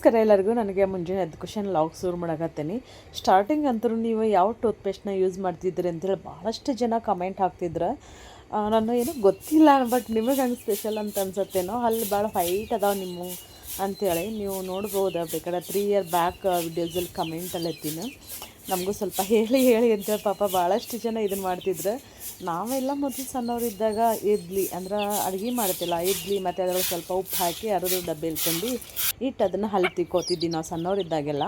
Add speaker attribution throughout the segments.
Speaker 1: ನಮಸ್ಕಾರ ಎಲ್ಲರಿಗೂ. ನನಗೆ ಮುಂಜಾನೆ ಎದ್ದು ಕ್ವಶನ್ ಲಾಗ್ ಶುರು ಮಾಡಕತ್ತೀನಿ. ಸ್ಟಾರ್ಟಿಂಗ್ ಅಂತೂ ನೀವು ಯಾವ ಟೂತ್ಪೇಸ್ಟ್ನ ಯೂಸ್ ಮಾಡ್ತಿದ್ರಿ ಅಂತೇಳಿ ಭಾಳಷ್ಟು ಜನ ಕಮೆಂಟ್ ಹಾಕ್ತಿದ್ರು. ನಾನು ಏನೋ ಗೊತ್ತಿಲ್ಲ, ಬಟ್ ನಿಮಗೆ ಹಂಗೆ ಸ್ಪೆಷಲ್ ಅಂತ ಅನ್ಸುತ್ತೇನೋ. ಅಲ್ಲಿ ಭಾಳ ಫೈಟ್ ಅದಾವೆ ನಿಮ್ಮ ಅಂಥೇಳಿ ನೀವು ನೋಡ್ಬೋದು. ಬೇಕಾದ್ರೆ 3 ಇಯರ್ ಬ್ಯಾಕ್ ವಿಡಿಯೋಸಲ್ಲಿ ಕಮೆಂಟಲ್ಲಿ ಎತ್ತೀನಿ. ನಮಗೂ ಸ್ವಲ್ಪ ಹೇಳಿ ಹೇಳಿ ಅಂತೇಳಿ ಪಾಪ ಭಾಳಷ್ಟು ಜನ ಇದನ್ನು ಮಾಡ್ತಿದ್ರು. ನಾವೆಲ್ಲ ಮೊದಲು ಸಣ್ಣವರಿದ್ದಾಗ ಇಡ್ಲಿ ಅಂದ್ರೆ ಅಡುಗೆ ಮಾಡ್ತಿಲ್ಲ, ಇಡ್ಲಿ ಮತ್ತು ಅದರೊಳಗೆ ಸ್ವಲ್ಪ ಉಪ್ಪು ಹಾಕಿ ಅರದು ಡಬ್ಬೆ ಇಟ್ಕೊಂಡು ಇಟ್ಟು ಅದನ್ನು ಹಲ್ಲು ತಿಕ್ಕೋತಿದ್ವಿ ನಾವು ಸಣ್ಣವರಿದ್ದಾಗೆಲ್ಲ.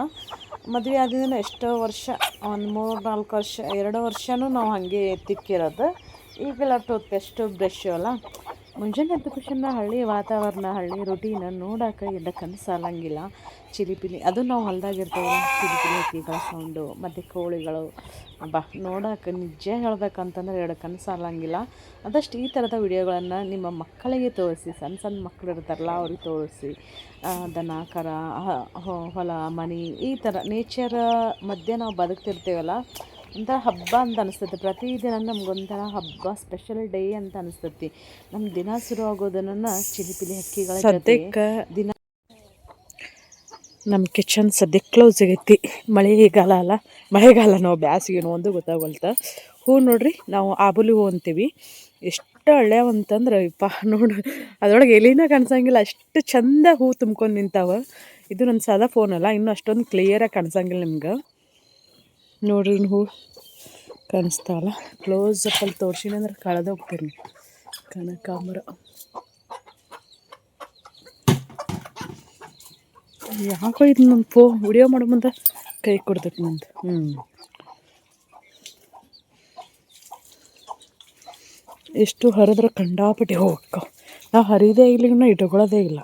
Speaker 1: ಮದುವೆ ಆದಿಂದ ಎಷ್ಟೋ ವರ್ಷ, ಒಂದು 3-4 ವರ್ಷ, 2 ವರ್ಷವೂ ನಾವು ಹಾಗೆ ತಿಕ್ಕಿರೋದು. ಈಗೆಲ್ಲ ಟೂತ್ಪೇಸ್ಟು ಬ್ರಷು ಅಲ್ಲ. ಮುಂಜಾನೆ ಎದ್ದ ತಕ್ಷಣ ಹಳ್ಳಿ ವಾತಾವರಣ, ಹಳ್ಳಿ ರೊಟೀನ್ ನೋಡೋಕೆ ಎಲ್ಲ ಕನಸಾಗಂಗಿಲ್ಲ. ಚಿಲಿಪಿಲಿ ಅದು ನಾವು ಹೊಲ್ದಾಗಿರ್ತೇವೆ, ಚಿಲಿಪಿಲಿ ಹಕ್ಕಿಗಳ ಸೌಂಡು ಮತ್ತು ಕೋಳಿಗಳು ನೋಡೋಕೆ ನಿಜ ಹೇಳ್ಬೇಕಂತಂದ್ರೆ 2 ಕನಸಾಗಂಗಿಲ್ಲ. ಆದಷ್ಟು ಈ ಥರದ ವಿಡಿಯೋಗಳನ್ನು ನಿಮ್ಮ ಮಕ್ಕಳಿಗೆ ತೋರಿಸಿ, ಸಣ್ಣ ಸಣ್ಣ ಮಕ್ಕಳು ಇರ್ತಾರಲ್ಲ ಅವ್ರಿಗೆ ತೋರಿಸಿ. ದನ ಕರ, ಹೊಲ ಮನೆ, ಈ ಥರ ನೇಚರ್ ಮಧ್ಯೆ ನಾವು ಬದುಕ್ತಿರ್ತೀವಲ್ಲ, ಒಂಥರ ಹಬ್ಬ ಅಂತ ಅನಿಸ್ತೈತಿ. ಪ್ರತಿದಿನ ನಮ್ಗೊಂಥರ ಹಬ್ಬ, ಸ್ಪೆಷಲ್ ಡೇ ಅಂತ ಅನಿಸ್ತೈತಿ. ನಮ್ಮ ದಿನ ಶುರು ಆಗೋದನ್ನು ಚಿಲಿಪಿಲಿ ಹಕ್ಕಿಗಳ ಜೊತೆ ದಿನ. ನಮ್ಮ ಕಿಚನ್ ಸದ್ಯಕ್ಕೆ ಕ್ಲೋಸ್ ಆಗೈತಿ. ಮಳೆಗಾಲ ಅಲ್ಲ, ಮಳೆಗಾಲ ನಾವು ಬ್ಯಾಸಿಗೆನೋ ಒಂದು ಗೊತ್ತಾಗಲ್ತ. ಹೂ ನೋಡ್ರಿ, ನಾವು ಆಬುಲಿ ಹೂ ಅಂತೀವಿ. ಎಷ್ಟು ಹಳ್ಳ್ಯಾವ ಅಂತಂದ್ರೆ ಇಪ್ಪ ನೋಡಿ, ಅದರೊಳಗೆ ಎಲಿನ ಕಾಣಿಸಂಗಿಲ್ಲ, ಅಷ್ಟು ಚಂದ ಹೂ ತುಂಬ್ಕೊಂಡು ನಿಂತಾವ. ಇದು ನನ್ನ ಸಾದಾ ಫೋನ್ ಅಲ್ಲ, ಇನ್ನೂ ಅಷ್ಟೊಂದು ಕ್ಲಿಯರಾಗಿ ಕಾಣಿಸಂಗಿಲ್ಲ ನಿಮ್ಗೆ. ನೋಡ್ರಿ ಹೂ ಕಾಣಿಸ್ತಾವಲ್ಲ, ಕ್ಲೋಸ್ ಅಪ್ಪಲ್ಲಿ ತೋರ್ಸಿನಿ ಅಂದ್ರೆ ಕಳೆದೋಗ್ತೀನಿ. ಕನಕಾಂಬರ ಯಾಕೋ ಇದು ನನ್ನ ವಿಡಿಯೋ ಮಾಡೋ ಮುಂದೆ ಕೈ ಕೊಡ್ತೈತಿ ನಂದು. ಎಷ್ಟು ಹರಿದ್ರೆ ಕಂಡಾಪಟ್ಟಿ ಹೋಗಕ್ಕ. ನಾವು ಹರಿದೇ ಇಲ್ಲಿಗೂ ಇಟ್ಕೊಳ್ಳೋದೇ ಇಲ್ಲ.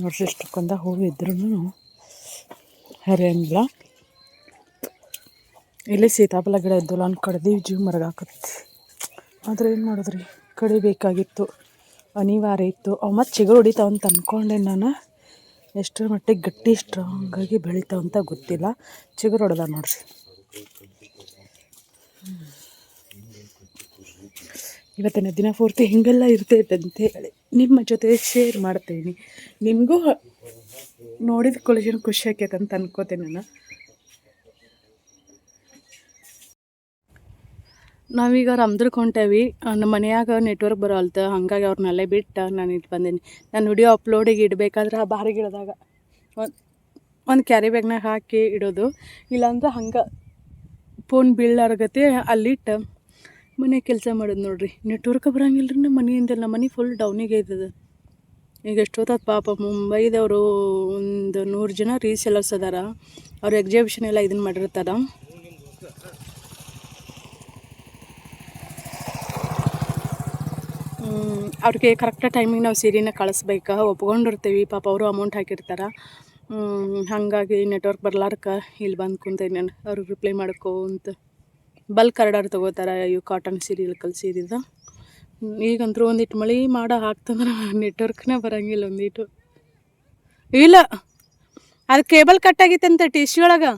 Speaker 1: ನೋಡ್ರಿ ಎಷ್ಟಕ್ಕೊಂದ ಹೂವು ಇದ್ರೂ ಹರಿಯಂಗಿಲ್ಲ. ಇಲ್ಲಿ ಸೀತಾಫಲ ಗಿಡ ಇದ್ದಲ್ಲ, ಅನ್ ಕಡ್ದು ಜೀವ ಮರಗಾಕತ್ತೆ. ಆದರೆ ಏನು ಮಾಡಿದ್ರಿ, ಕಡಿಬೇಕಾಗಿತ್ತು, ಅನಿವಾರ್ಯ ಇತ್ತು. ಅವು ಮತ್ತು ಚಿಗುರು ಹೊಡಿತಾವಂತ ಅಂದ್ಕೊಂಡೆ ನಾನು. ಎಷ್ಟರ ಮಟ್ಟಿಗೆ ಗಟ್ಟಿ ಸ್ಟ್ರಾಂಗಾಗಿ ಬೆಳಿತಾವಂತ ಗೊತ್ತಿಲ್ಲ. ಚಿಗುರು ಹೊಡೆದ ನೋಡ್ರಿ. ಇವತ್ತಿನ ದಿನ ಪೂರ್ತಿ ಹಿಂಗೆಲ್ಲ ಇರ್ತೈತೆ ಅಂತೇಳಿ ನಿಮ್ಮ ಜೊತೆ ಶೇರ್ ಮಾಡ್ತೀನಿ. ನಿಮಗೂ ನೋಡಿದ ಕೊಳಿಜನ್ ಖುಷಿ ಆಕೈತೆ ಅಂತ ಅನ್ಕೋತೀನಿ ನಾನು. ನಾವೀಗ ರಮ್ದ್ರಕ್ಕೆ ಹೊಂಟೇವಿ. ನಮ್ಮ ಮನೆಯಾಗ ನೆಟ್ವರ್ಕ್ ಬರೋಲ್ತ, ಹಾಗಾಗಿ ಅವ್ರನ್ನೆಲ್ಲ ಬಿಟ್ಟು ನಾನು ಇಲ್ಲಿ ಬಂದೀನಿ. ನಾನು ವಿಡಿಯೋ ಅಪ್ಲೋಡಿಗೆ ಇಡಬೇಕಾದ್ರೆ ಆ ಬಾರಿ ಗಿಡದಾಗ ಒಂದು ಕ್ಯಾರಿ ಬ್ಯಾಗ್ನಾಗ ಹಾಕಿ ಇಡೋದು. ಇಲ್ಲಾಂದ್ರೆ ಹಂಗೆ ಫೋನ್ ಬೀಳಾರ್ಗತಿ ಅಲ್ಲಿಟ್ಟು ಮನೆ ಕೆಲಸ ಮಾಡೋದು. ನೋಡಿರಿ, ನೆಟ್ವರ್ಕ್ ಬರೋಂಗಿಲ್ಲ ರೀ ನಮ್ಮ ಮನೆಯಿಂದೆಲ್ಲ. ನಮ್ಮ ಮನೆ ಫುಲ್ ಡೌನಿಗೆ ಇದ್ದದ. ಈಗ ಎಷ್ಟೊತ್ತದ ಪಾಪ ಮುಂಬೈದವರು ಒಂದು 100 ಜನ ರೀಸೆಲರ್ಸ್ ಅದಾರ. ಅವ್ರ ಎಕ್ಸಿಬಿಷನ್ ಎಲ್ಲ ಇದನ್ನು ಮಾಡಿರ್ತಾರೆ. ಅವ್ರಿಗೆ ಕರೆಕ್ಟ್ ಟೈಮಿಗೆ ನಾವು ಸೀರೆನ ಕಳಿಸ್ಬೇಕು, ಒಪ್ಕೊಂಡಿರ್ತೀವಿ. ಪಾಪ ಅವರು ಅಮೌಂಟ್ ಹಾಕಿರ್ತಾರೆ. ಹಾಗಾಗಿ ನೆಟ್ವರ್ಕ್ ಬರ್ಲಾರ್ಕ ಇಲ್ಲಿ ಬಂದು ಕುಂತೇನೆ ನಾನು. ಅವ್ರಿಗೆ ರಿಪ್ಲೈ ಮಾಡ್ಕೋಂತ ಬಲ್ಕ್ ಆರ್ಡರ್ ತೊಗೋತಾರೆ ಇವು ಕಾಟನ್ ಸೀರೆ ಕಲಿಸಿದ್ದು. ಈಗಂತೂ ಒಂದಿಟ್ಟು ಮಳೆ ಹಾಕ್ತಂದ್ರೆ ನೆಟ್ವರ್ಕ್ನೇ ಬರೋಂಗಿಲ್ಲ. ಒಂದಿಟ್ಟು ಇಲ್ಲ, ಅದು ಕೇಬಲ್ ಕಟ್ ಆಗಿತ್ತಂತೆ ಟಿಶ್ಯೂ ಒಳಗೆ.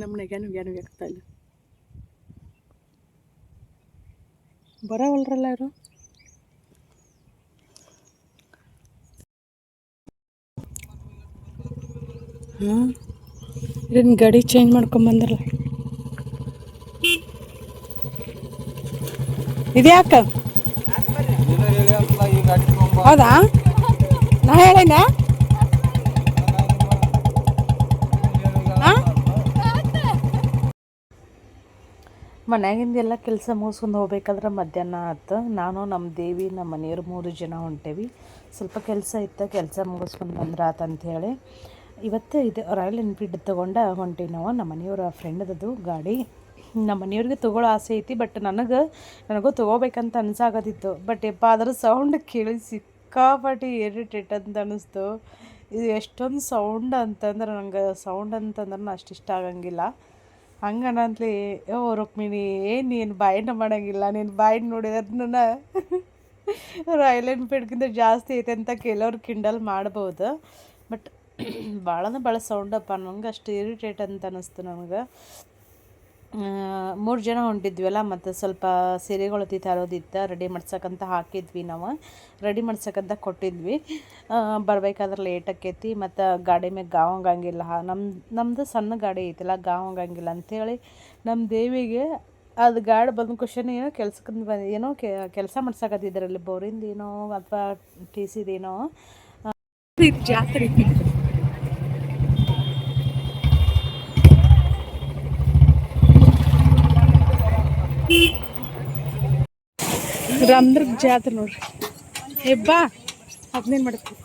Speaker 1: ನಮ್ಮ ನೆಗ್ಯಾನು ಆಗ್ತಾ ಇಲ್ಲ. ಬರೋವಲ್ರಲ್ಲ ಅವರು. ಇದನ್ನು ಗಾಡಿ ಚೇಂಜ್ ಮಾಡ್ಕೊಂಬಂದ್ರಲ್ಲ, ಇದ್ಯಾಕ? ಹೌದಾ, ನಾ ಹೇಳೇನ? ಮನ್ಯಾಗಿಂದೆಲ್ಲ ಕೆಲಸ ಮುಗಿಸ್ಕೊಂಡು ಹೋಗ್ಬೇಕಾದ್ರೆ ಮಧ್ಯಾಹ್ನ ಆಯ್ತು. ನಾನು ನಮ್ಮ ದೇವಿ ನಮ್ಮ ಮನೆಯವ್ರು 3 ಜನ ಹೊಂಟೇವಿ. ಸ್ವಲ್ಪ ಕೆಲಸ ಇತ್ತು, ಕೆಲಸ ಮುಗಿಸ್ಕೊಂಡು ಬಂದ್ರೆ ಆತಂಥೇಳಿ ಇವತ್ತು ಇದು ರಾಯಲ್ ಎನ್ಫೀಲ್ಡ್ ತೊಗೊಂಡು ಹೊಂಟೀವಿ ನಾವು. ನಮ್ಮ ಮನೆಯವರ ಫ್ರೆಂಡ್ದದು ಗಾಡಿ. ನಮ್ಮ ಮನೆಯವ್ರಿಗೆ ತೊಗೊಳ್ಳೋ ಆಸೆ ಐತಿ, ಬಟ್ ನನಗೂ ತೊಗೋಬೇಕಂತ ಅನ್ಸಾಗತ್ತಿತ್ತು. ಬಟ್ ಯಪ್ಪ ಅದರ ಸೌಂಡ್ ಕೇಳಿ ಸಿಕ್ಕಾಪಟ್ಟಿ ಇರಿಟೇಟ್ ಅಂತ ಅನ್ನಿಸ್ತು. ಇದು ಎಷ್ಟೊಂದು ಸೌಂಡ್ ಅಂತಂದ್ರೆ ನಂಗೆ ಸೌಂಡ್ ಅಂತಂದ್ರೆ ಅಷ್ಟು ಇಷ್ಟ ಆಗಂಗಿಲ್ಲ. ಹಂಗನಂತಲಿ ರುಕ್ಮಿಣಿ ನೀನು ಬಾಯಿನ ಮಾಡೋಂಗಿಲ್ಲ, ನೀನು ಬಾಯಿನ ನೋಡಿದ್ರನ್ನ ರಾಯಲ್ ಎನ್ಫೀಲ್ಡ್ಗಿಂತ ಜಾಸ್ತಿ ಐತೆ ಅಂತ ಕೆಲವ್ರು ಕಿಂಡಲ್ ಮಾಡ್ಬೋದು. ಬಟ್ ಭಾಳ ಸೌಂಡಪ್ಪ, ನಂಗೆ ಅಷ್ಟು ಇರಿಟೇಟ್ ಅಂತ ಅನ್ನಿಸ್ತು ನನಗೆ. 3 ಜನ ಹೊಂಟಿದ್ವಲ್ಲ, ಮತ್ತು ಸ್ವಲ್ಪ ಸೀರೆಗಳು ತರೋದಿತ್ತು, ರೆಡಿ ಮಾಡ್ಸಕ್ಕಂತ ಹಾಕಿದ್ವಿ. ನಾವು ರೆಡಿ ಮಾಡ್ಸಕ್ಕಂತ ಕೊಟ್ಟಿದ್ವಿ. ಬರ್ಬೇಕಾದ್ರೆ ಲೇಟ್ ಆಕೈತಿ, ಮತ್ತು ಗಾಡಿ ಮ್ಯಾಗ ಗಾವ್ ಹೋಗಂಗಿಲ್ಲ. ನಮ್ಮದು ಸಣ್ಣ ಗಾಡಿ ಐತಿಲ್ಲ, ಗಾವ್ ಹೋಗಂಗಿಲ್ಲ ಅಂಥೇಳಿ ನಮ್ಮ ದೇವಿಗೆ ಅದು ಗಾಡಿ ಬಂದ ಕ್ವಶನ್ ಏನೋ ಕೆಲ್ಸಕ್ಕೆ ಏನೋ ಕೆಲಸ ಮಾಡ್ಸಕತ್ತಿದ್ರಲ್ಲಿ, ಬೋರಿಂದ ಏನೋ ಅಥವಾ ಟಿ ಸಿದೇನೋ ಜಾತ್ರೆ. ರಾಮದುರ್ಗ ಜಾತ್ರೆ ನೋಡ್ರಿ. ಹೆಬ್ಬಾ ಅದನ್ನೇನು ಮಾಡ್ತೀವಿ.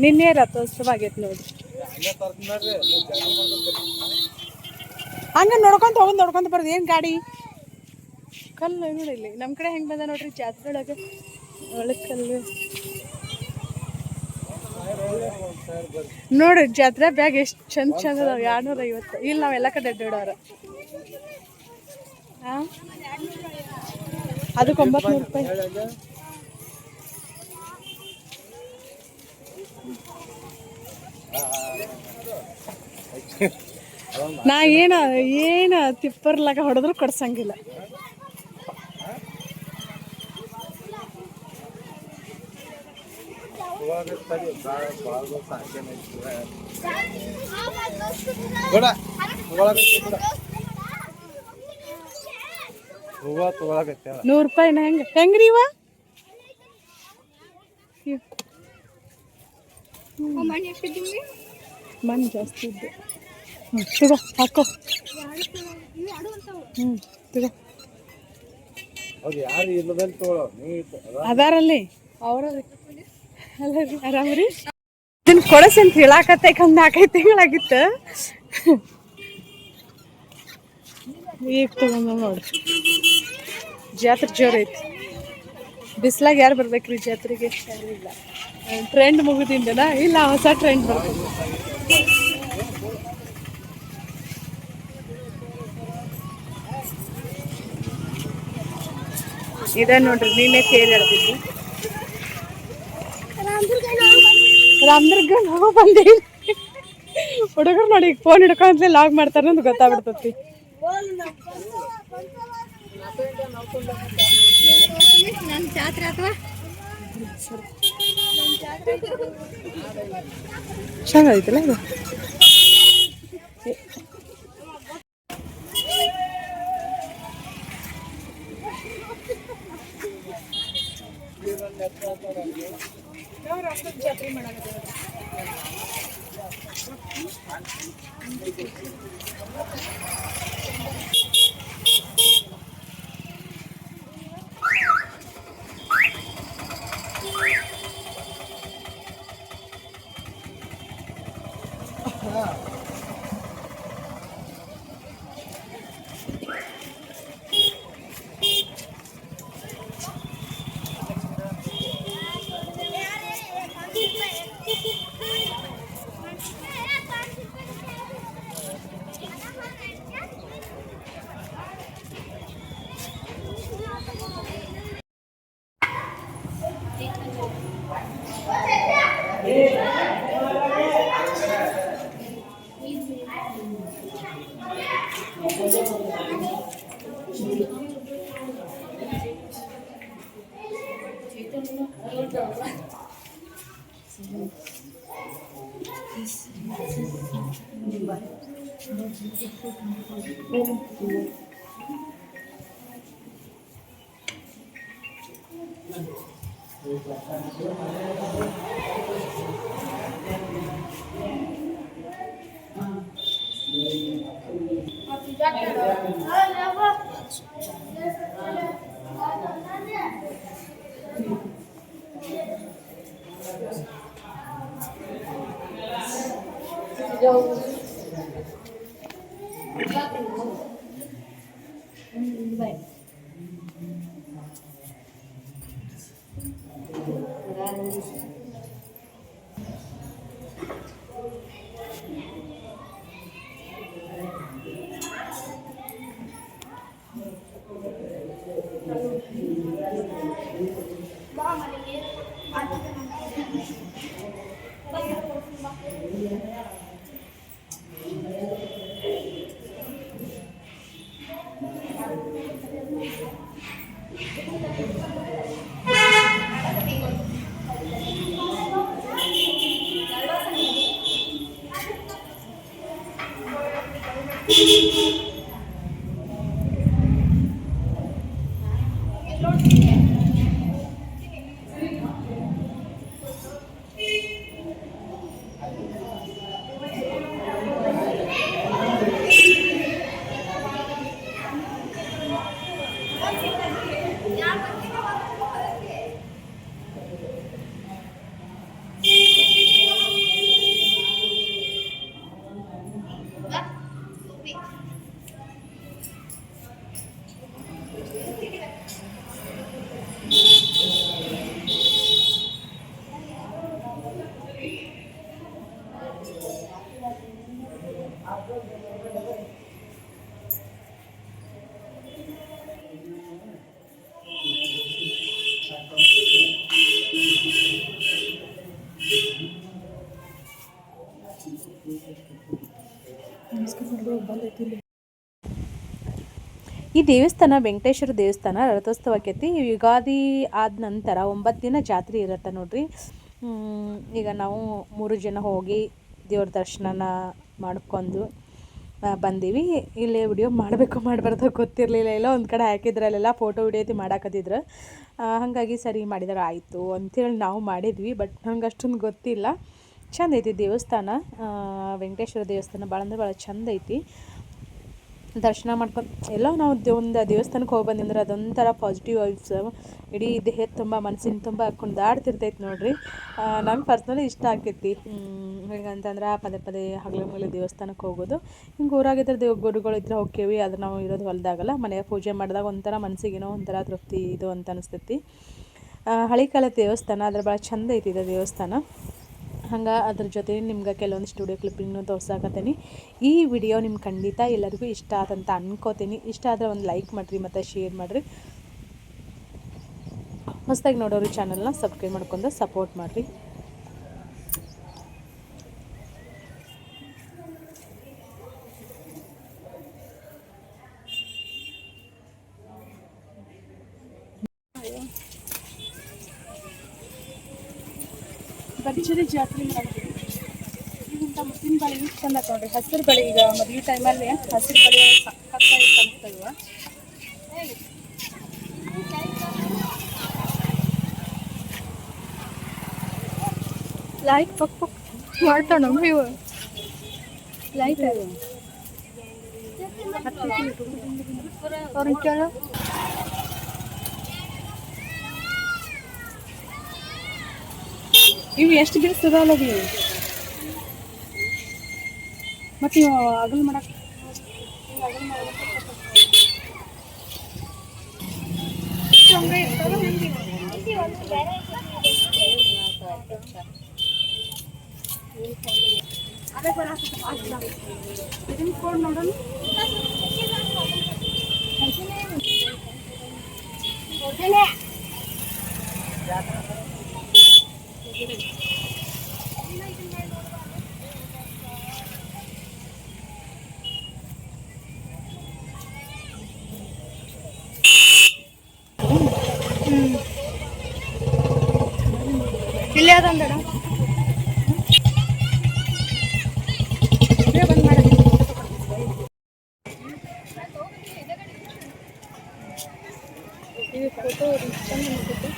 Speaker 1: ನಿನ್ನೆ ರಥೋತ್ಸವ ಆಗೈತೆ ನೋಡ್ರಿ. ಹಂಗೆ ನೋಡ್ಕೊಂತ ಬರೋದು. ಏನು ಗಾಡಿ ಕಲ್ಲು ನೋಡಿ, ಇಲ್ಲಿ ನಮ್ಮ ಕಡೆ ಹೆಂಗೆ ಬಂದ ನೋಡ್ರಿ ಜಾತ್ರೆ ಒಳಗೆ. ಒಳಗೆ ಕಲ್ಲು ನೋಡ್ರಿ. ಜಾತ್ರೆ ಬ್ಯಾಗ್ ಎಷ್ಟು ಚಂದ ಅದಾವ. 250. ಇಲ್ಲಿ ನಾವೆಲ್ಲ ಕಡೆ ಅಡ್ಡಾಡೋರ. ಹಾಂ, ಅದಕ್ಕೆ 900 ರೂಪಾಯಿ. ನಾ ಏನು ತಿಪ್ಪರ್ಲಾಗ ಹೊಡೆದ್ರು ಕೊಡ್ಸಂಗಿಲ್ಲ. ₹100 ಹೆಂಗ್ರಿ ಇವ? ಮಣ್ಣು ಜಾಸ್ತಿ ಇದ್ದು. ತಗೋ ಹಾಕೋ. ತಗೋ ಅದಾರಲ್ಲಿ ಅವ್ರಲ್ಲಿ. ಅಲ್ಲ ರೀ, ಆರಾಮ್ರಿ. ಇದನ್ನ ಕೊಡಸ್ ಅಂತ ಹೇಳಾಕತ್ತೆ. 4-5 ತಿಂಗಳಾಗಿತ್ತು. ಈಗ ತಗೊಂಡ ನೋಡ್ರಿ. ಜಾತ್ರೆ ಜೋರ್ ಐತಿ. ಬಿಸ್ಲಾಗ ಯಾರು ಬರ್ಬೇಕ್ರಿ ಜಾತ್ರೆಗೆ? ಯಾರು ಇಲ್ಲ. ಟ್ರೆಂಡ್ ಮುಗಿದಿಂದನ ಇಲ್ಲ, ಹೊಸ ಟ್ರೆಂಡ್ ಬರ್ತದೆ. ಇದ ನೋಡ್ರಿ, ನೀನೇ ತೇರು ಎಳ್ದಿದ್ದು. ರಾಮದುರ್ಗ ನಾವು ಬಂದೇವಿ. ಹುಡುಗರು ನೋಡಿ ಈಗ ಫೋನ್ ಹಿಡ್ಕೊಂಡ್ಲೆ ಲಾಗ್ ಮಾಡ್ತಾರೆ ಅಂತ ಗೊತ್ತಾಗ್ಬಿಡ್ತತಿ. ಚೆನ್ನಾಗೈತಲ್ಲ ಅದು. ಜಾತ್ರೆ ಮಾಡಾಕತ್ತೀವಿ. ಈ ದೇವಸ್ಥಾನ ವೆಂಕಟೇಶ್ವರ ದೇವಸ್ಥಾನ ರಥೋತ್ಸವ ಆಕೈತಿ. ಯುಗಾದಿ ಆದ ನಂತರ 9 ದಿನ ಜಾತ್ರೆ ಇರುತ್ತೆ ನೋಡ್ರಿ. ಈಗ ನಾವು 3 ಜನ ಹೋಗಿ ದೇವ್ರ ದರ್ಶನನ ಮಾಡ್ಕೊಂಡು ಬಂದೀವಿ. ಇಲ್ಲೇ ವಿಡಿಯೋ ಮಾಡಬೇಕು ಮಾಡಬಾರ್ದು ಗೊತ್ತಿರಲಿಲ್ಲ. ಎಲ್ಲೋ ಒಂದು ಕಡೆ ಹಾಕಿದ್ರಲ್ಲೆಲ್ಲ ಫೋಟೋ ವಿಡಿಯೋ ಮಾಡಾಕತ್ತಿದ್ರು. ಹಾಗಾಗಿ ಸರಿ ಮಾಡಿದ್ರೆ ಆಯಿತು ಅಂಥೇಳಿ ನಾವು ಮಾಡಿದ್ವಿ. ಬಟ್ ನಂಗೆ ಅಷ್ಟೊಂದು ಗೊತ್ತಿಲ್ಲ. ಚಂದ ಐತಿ ದೇವಸ್ಥಾನ. ವೆಂಕಟೇಶ್ವರ ದೇವಸ್ಥಾನ ಭಾಳ ಅಂದ್ರೆ ಭಾಳ ಚಂದ ಐತಿ. ದರ್ಶನ ಮಾಡ್ಕೊಂಡು ಎಲ್ಲ ನಾವು ಒಂದು ದೇವಸ್ಥಾನಕ್ಕೆ ಹೋಗಿ ಬಂದಂದ್ರೆ ಅದೊಂಥರ ಪಾಸಿಟಿವ್ ವೈಬ್ಸ್ ಇಡೀ ದೇಹ ತುಂಬ ಮನಸ್ಸಿನ ತುಂಬ ಕುಣಿದಾಡ್ತಿರ್ತೈತೆ ನೋಡ್ರಿ. ನಂಗೆ ಪರ್ಸ್ನಲಿ ಇಷ್ಟ ಆಕೈತಿ. ಹೇಗಂತಂದ್ರೆ ಪದೇ ಪದೇ ಹಗಲು ದೇವಸ್ಥಾನಕ್ಕೆ ಹೋಗೋದು. ಹಿಂಗೆ ಊರಾಗಿದ್ರೆ ಗುರುಗಳು ಇದ್ರೆ ಹೋಗ್ತೀವಿ. ಅದು ನಾವು ಇರೋದು ಹೊಲದಾಗಲ್ಲ. ಮನೆಯ ಪೂಜೆ ಮಾಡಿದಾಗ ಒಂಥರ ಮನಸ್ಸಿಗೇನೋ ಒಂಥರ ತೃಪ್ತಿ ಇದು ಅಂತ ಅನಿಸ್ತೈತಿ. ಹಳೆ ಕಾಲದ ದೇವಸ್ಥಾನ ಅದ್ರ ಭಾಳ ಚಂದ ಐತಿ ಇದು ದೇವಸ್ಥಾನ. ಹಂಗೆ ಅದ್ರ ಜೊತೆ ನಿಮ್ಗೆ ಕೆಲವೊಂದು ಸ್ಟುಡಿಯೋ ಕ್ಲಿಪ್ಪಿಂಗ್ನು ತೋರ್ಸಾಕತ್ತೀನಿ. ಈ ವಿಡಿಯೋ ನಿಮ್ಗೆ ಖಂಡಿತ ಎಲ್ಲರಿಗೂ ಇಷ್ಟ ಆದಂತ ಅನ್ಕೋತೀನಿ. ಇಷ್ಟ ಆದರೆ ಒಂದು ಲೈಕ್ ಮಾಡಿರಿ ಮತ್ತು ಶೇರ್ ಮಾಡಿರಿ. ಹೊಸದಾಗಿ ನೋಡೋರು ಚಾನಲ್ನ ಸಬ್ಸ್ಕ್ರೈಬ್ ಮಾಡ್ಕೊಂಡು ಸಪೋರ್ಟ್ ಮಾಡಿರಿ. ಭರ್ಜರಿ ಜಾತ್ರೆ ಮಾಡ್ತೀವಿ. ಈಗಿಂತ ಮುಸ್ಲಿಂ ಬಳಿ ಇಷ್ಟು ಚಂದ ನೋಡ್ರಿ. ಹಸಿರು ಬಳಿ ಈಗ ಮದುವೆ ಟೈಮಲ್ಲಿ ಹಸಿರು ಬಳಿ ಸಕ್ಕತ್ತಾಗಿ ಕಾಣಿಸ್ತಲ್ವ. ಲೈಟ್ ಪಕ್ ಪಕ್ ಮಾಡ್ತಾವ ನಮ್ಮ ಇವು ಲೈಟ್ ಅವ್ರನ್ನ ಕೇಳೋ. ಇವು ಎಷ್ಟು ದಿವಸ ಇದಾವಲ್ಲ ಇವು. ಮತ್ತು ಇವು ಅಗಲ್ ಮಾಡಕ್ಕೆ ಇದನ್ನ ಕೊಡು ನೋಡೋಣ. ಇಲ್ಲೇ ಅದಂದಡ ಬಂದ್ ಮಾಡಿ ಇದು ಫೋಟೋ ಚಂದ ಅನ್ಸುತ್ತೆ.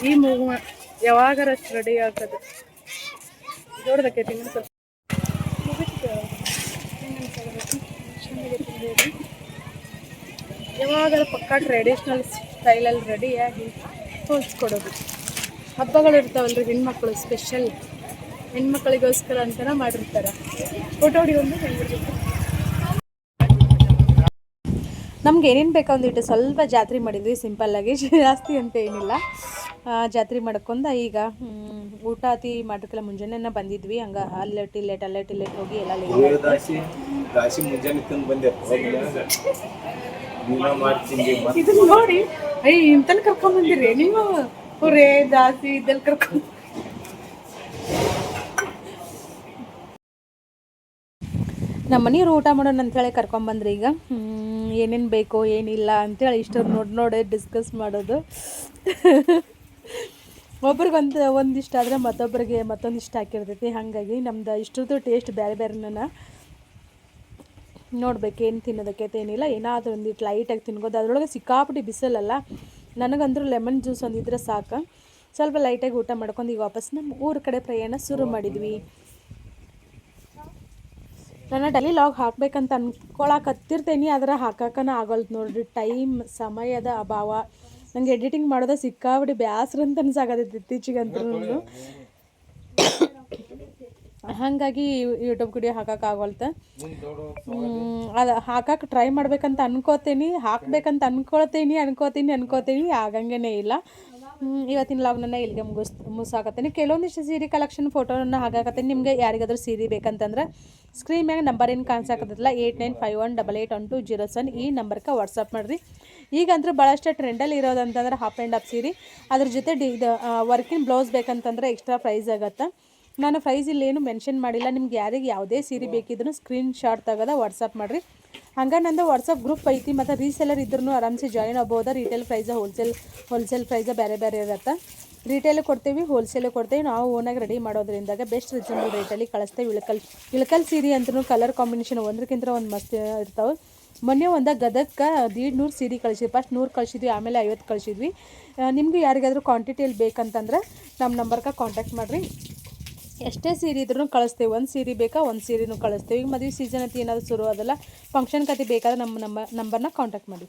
Speaker 1: ಈ ಮೂಗು ಯಾವಾಗಾರ ರೆಡಿ ಆಗ್ತದೆ. ದೊಡ್ಡದಕ್ಕೈತಿ ಸ್ವಲ್ಪ ಯಾವಾಗಾರ ಪಕ್ಕಾ ಟ್ರೆಡಿಷ್ನಲ್ ಸ್ಟೈಲಲ್ಲಿ ರೆಡಿಯಾಗಿ ತೋರಿಸ್ಕೊಡೋದು. ಹಬ್ಬಗಳು ಇರ್ತಾವಲ್ರಿ ಹೆಣ್ಮಕ್ಳು ಸ್ಪೆಷಲ್ ಹೆಣ್ಮಕ್ಳಿಗೋಸ್ಕರ ಅಂತಾನೆ ಮಾಡಿರ್ತಾರೆ. ಫೋಟೋ ಹೊಡಿಯೋದು ಹೆಂಗಿರ್ಬೇಕು. ನಮ್ಗೆ ಏನೇನು ಬೇಕಂದಿಟ್ಟು ಸ್ವಲ್ಪ ಜಾತ್ರೆ ಮಾಡಿದ್ವಿ ಸಿಂಪಲ್ಲಾಗಿ, ಜಾಸ್ತಿ ಅಂತ ಏನಿಲ್ಲ. ಜಾತ್ರೆ ಮಾಡ್ಕೊಂಡು ಈಗ ಊಟ ಅತಿ ಮಾಡೋಕ್ಕೆಲ್ಲ ಮುಂಜಾನೆ ಬಂದಿದ್ವಿ. ಹಂಗೆ ಅಲ್ಲೆಟ್ ಇಲ್ಲೆಟ್ ಹೋಗಿ ಎಲ್ಲ ಇದನ್ನ ನೋಡಿ ಇಂತಲ್ಲಿ ಕರ್ಕೊಂಡ್ಬಂದಿರಿ ನೀವು. ಹುರೇ ದಾಸಿ ಇದ್ದಲ್ಲಿ ಕರ್ಕೊಂಡು ನಮ್ಮ ಮನೆಯವ್ರು ಊಟ ಮಾಡೋಣ ಅಂಥೇಳಿ ಕರ್ಕೊಂಬಂದ್ರಿ. ಈಗ ಏನೇನು ಬೇಕೋ ಏನಿಲ್ಲ ಅಂಥೇಳಿ ಇಷ್ಟು ನೋಡಿ ಡಿಸ್ಕಸ್ ಮಾಡೋದು.
Speaker 2: ಒಂದಿಷ್ಟ ಆದರೆ ಮತ್ತೊಬ್ಬರಿಗೆ ಮತ್ತೊಂದು ಇಷ್ಟ ಹಾಕಿರ್ತೈತಿ. ಹಾಗಾಗಿ ನಮ್ದು ಇಷ್ಟರದ್ದು ಟೇಸ್ಟ್ ಬೇರೆ ಬೇರೆನ ನೋಡ್ಬೇಕು. ಏನು ತಿನ್ನೋದಕ್ಕೆ ಏನಿಲ್ಲ, ಏನಾದರೂ ಒಂದಿಟ್ಟು ಲೈಟಾಗಿ ತಿನ್ಬೋದು. ಅದರೊಳಗೆ ಸಿಕ್ಕಾಪಟ್ಟಿ ಬಿಸಿಲಲ್ಲ, ನನಗಂದ್ರೂ ಲೆಮನ್ ಜ್ಯೂಸ್ ಒಂದಿದ್ರೆ ಸಾಕು. ಸ್ವಲ್ಪ ಲೈಟಾಗಿ ಊಟ ಮಾಡ್ಕೊಂಡು ಈಗ ವಾಪಸ್ ನಮ್ಮ ಊರ ಕಡೆ ಪ್ರಯಾಣ ಶುರು ಮಾಡಿದ್ವಿ. ನಾನು ಡೈಲಿ ಲಾಗ್ ಹಾಕ್ಬೇಕಂತ ಅನ್ಕೊಳಕತ್ತಿರ್ತೇನೆ, ಆದರೆ ಹಾಕಕ್ಕನ ಆಗೋಲ್ದು ನೋಡ್ರಿ. ಸಮಯದ ಅಭಾವ. ನಂಗೆ ಎಡಿಟಿಂಗ್ ಮಾಡೋದು ಸಿಕ್ಕಾಬಿಟ್ಟು ಬೇಸರ ಅಂತ ಅನ್ಸಾಕತ್ತೈತಿ ಇತ್ತೀಚೆಗಂತೂ. ಹಾಗಾಗಿ ಯೂಟ್ಯೂಬ್ ವಿಡಿಯೋ ಹಾಕೋಕ್ಕಾಗಲ್ತು. ಅದು ಹಾಕಕ್ಕೆ ಟ್ರೈ ಮಾಡ್ಬೇಕಂತ ಅನ್ಕೋತೀನಿ, ಹಾಕ್ಬೇಕಂತ ಅನ್ಕೋತೀನಿ ಆಗಂಗೇ ಇಲ್ಲ. ಇವತ್ತಿನ ಲಾಗ್ನ ಇಲ್ಲಿಗೆ ಮುಗಿಸಾಕತ್ತೀನಿ. ಕೆಲವೊಂದಿಷ್ಟು ಸೀರೆ ಕಲೆಕ್ಷನ್ ಫೋಟೋನ ಹಾಕಾಕತ್ತೀನಿ. ನಿಮಗೆ ಯಾರಿಗಾದ್ರೂ ಸೀರೆ ಬೇಕಂತಂದ್ರೆ ಸ್ಕ್ರೀನ್ ಮ್ಯಾಗ ನಂಬರ್ ಏನು ಕಾಣಿಸಾಕತ್ತಲ್ಲ 8951881207 ಈ ನಂಬರ್ಗೆ ವಾಟ್ಸಪ್ ಮಾಡಿರಿ. ಈಗಂತೂ ಭಾಳಷ್ಟು ಟ್ರೆಂಡಲ್ಲಿ ಇರೋದಂತಂದ್ರೆ ಹಾಫ್ ಆ್ಯಂಡ್ ಹಾಫ್ ಸೀರೆ, ಅದ್ರ ಜೊತೆ ಇದು ವರ್ಕಿನ್ ಬ್ಲೌಸ್ ಬೇಕಂತಂದ್ರೆ ಎಕ್ಸ್ಟ್ರಾ ಪ್ರೈಸ್ ಆಗುತ್ತೆ. ನಾನು ಪ್ರೈಸ್ ಇಲ್ಲೇನು ಮೆನ್ಷನ್ ಮಾಡಿಲ್ಲ. ನಿಮ್ಗೆ ಯಾರಿಗೆ ಯಾವುದೇ ಸೀರೆ ಬೇಕಿದ್ರೂ ಸ್ಕ್ರೀನ್ ಶಾಟ್ ತೆಗೆದು ವಾಟ್ಸಪ್ ಮಾಡಿರಿ. ಹಂಗೆ ನಂದು ವಾಟ್ಸಪ್ ಗ್ರೂಪ್ ಐತಿ, ಮತ್ತು ರೀಸೆಲ್ಲರ್ ಇದ್ರೂ ಆರಾಮ್ಸೆ ಜಾಯಿನ್ ಆಗ್ಬೋದು. ರಿಟೇಲ್ ಪ್ರೈಸ ಹೋಲ್ಸೇಲ್ ಪ್ರೈಸ ಬೇರೆ ಇರುತ್ತೆ. ರಿಟೇಲು ಕೊಡ್ತೀವಿ, ಹೋಲ್ಸೇಲು ಕೊಡ್ತೀವಿ. ನಾವು ಓನಾಗಿ ರೆಡಿ ಮಾಡೋದ್ರಿಂದಾಗ ಬೆಸ್ಟ್ ರೀಸನಬಲ್ ರೇಟಲ್ಲಿ ಕಳಿಸ್ತೇವೆ. ಇಳಕಲ್ ಸೀರೆ ಅಂತೂ ಕಲರ್ ಕಾಂಬಿನೇಷನ್ ಒಂದಕ್ಕಿಂತ ಒಂದು ಮಸ್ತ್ ಇರ್ತಾವೆ. ಮೊನ್ನೆ ಗದಕ್ಕೆ 150 ಸೀರೆ ಕಳಿಸಿದ್ವಿ. ಫಸ್ಟ್ 100 ಕಳಿಸಿದ್ವಿ, ಆಮೇಲೆ 50 ಕಳಿಸಿದ್ವಿ. ನಿಮಗೂ ಯಾರಿಗಾದ್ರೂ ಕ್ವಾಂಟಿಟಿಯಲ್ಲಿ ಬೇಕಂತಂದ್ರೆ ನಮ್ಮ ನಂಬರ್ಗೆ ಕಾಂಟ್ಯಾಕ್ಟ್ ಮಾಡಿರಿ. ಎಷ್ಟೇ ಸೀರೆ ಇದ್ರೂ ಕಳಿಸ್ತೇವೆ. ಒಂದು ಸೀರೆ ಬೇಕಾ ಒಂದು ಸೀರೆನೂ ಕಳಿಸ್ತೇವೆ. ಈಗ ಮದುವೆ ಸೀಸನ್ ಅಂತ ಏನಾದರೂ ಶುರು ಅದಲ್ಲ, ಫಂಕ್ಷನ್ ಕತೆ ಬೇಕಾದ್ರೆ ನಮ್ಮ ನಂಬರ್ನ ಕಾಂಟ್ಯಾಕ್ಟ್ ಮಾಡಿ.